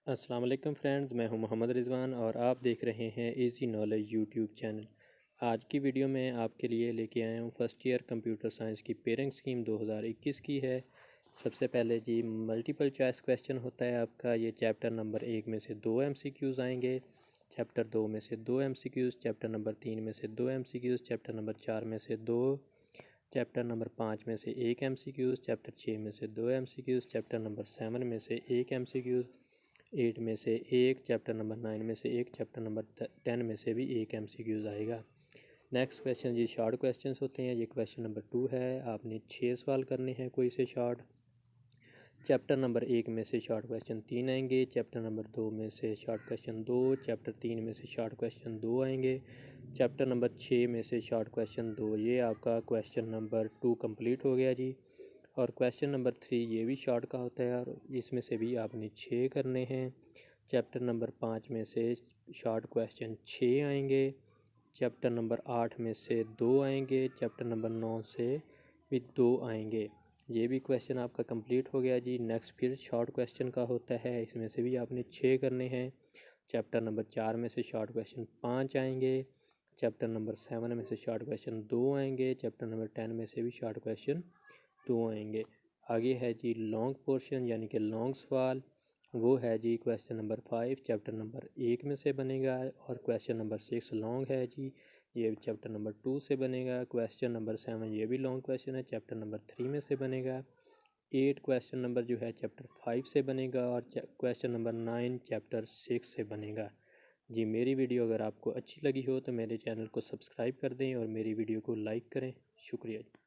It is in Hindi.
अस्सलाम वालेकुम फ्रेंड्स, मैं हूं मोहम्मद रिज़वान और आप देख रहे हैं इजी नॉलेज यूट्यूब चैनल। आज की वीडियो में आपके लिए लेके आया हूं फर्स्ट ईयर कंप्यूटर साइंस की पेयरिंग स्कीम 2021 की है। सबसे पहले जी मल्टीपल चॉइस क्वेश्चन होता है आपका। ये चैप्टर नंबर 1 में से 2 MCQs आएंगे, चैप्टर 2 में से 2 MCQs, चैप्टर नंबर 3 में से 2 MCQs, चैप्टर नंबर 4 में से 2, चैप्टर नंबर 5 में से 1 MCQs, चैप्टर 6 में से 2 MCQs, चैप्टर नंबर 7 में से 1 MCQs, 8 में से 1, चैप्टर नंबर 9 में से 1, चैप्टर नंबर 10 में से भी 1 MCQs आएगा। नेक्स्ट क्वेश्चन जी शॉर्ट क्वेश्चंस होते हैं। ये क्वेश्चन नंबर 2 है, आपने 6 सवाल करने हैं कोई से शॉर्ट। चैप्टर नंबर 1 में से शॉर्ट क्वेश्चन 3 आएंगे, चैप्टर नंबर 2 में से शॉर्ट क्वेश्चन 2, चैप्टर 3 में से शॉर्ट क्वेश्चन 2 आएंगे, चैप्टर नंबर 6 में से शॉर्ट क्वेश्चन 2। ये आपका क्वेश्चन नंबर 2 कंप्लीट हो गया जी। और क्वेश्चन नंबर 3 ये भी शॉर्ट का होता है और इसमें से भी आपने 6 करने हैं। चैप्टर नंबर 5 में से शॉर्ट क्वेश्चन 6 आएंगे, चैप्टर नंबर 8 में से 2 आएंगे, चैप्टर नंबर 9 से भी 2 आएंगे। ये भी क्वेश्चन आपका कंप्लीट हो गया जी। नेक्स्ट फिर शॉर्ट क्वेश्चन का होता है, इसमें से भी आपने 6 करने हैं। चैप्टर नंबर 4 में से शॉर्ट क्वेश्चन 5 आएंगे, चैप्टर नंबर 7 में से शॉर्ट क्वेश्चन 2 आएंगे, चैप्टर नंबर 10 में से भी शॉर्ट क्वेश्चन 2 आएंगे। आगे है जी लॉन्ग पोर्शन यानी कि लॉन्ग सवाल, वो है जी क्वेश्चन नंबर 5 चैप्टर नंबर 1 में से बनेगा। और क्वेश्चन नंबर 6 लॉन्ग है जी, ये चैप्टर नंबर 2 से बनेगा। क्वेश्चन नंबर 7 ये भी लॉन्ग क्वेश्चन है, चैप्टर नंबर 3 में से बनेगा। 8 क्वेश्चन नंबर जो है चैप्टर 5 से बनेगा और क्वेश्चन नंबर 9 चैप्टर 6 से बनेगा जी। मेरी वीडियो अगर आपको अच्छी लगी हो तो मेरे चैनल को सब्सक्राइब कर दें और मेरी वीडियो को लाइक करें। शुक्रिया जी।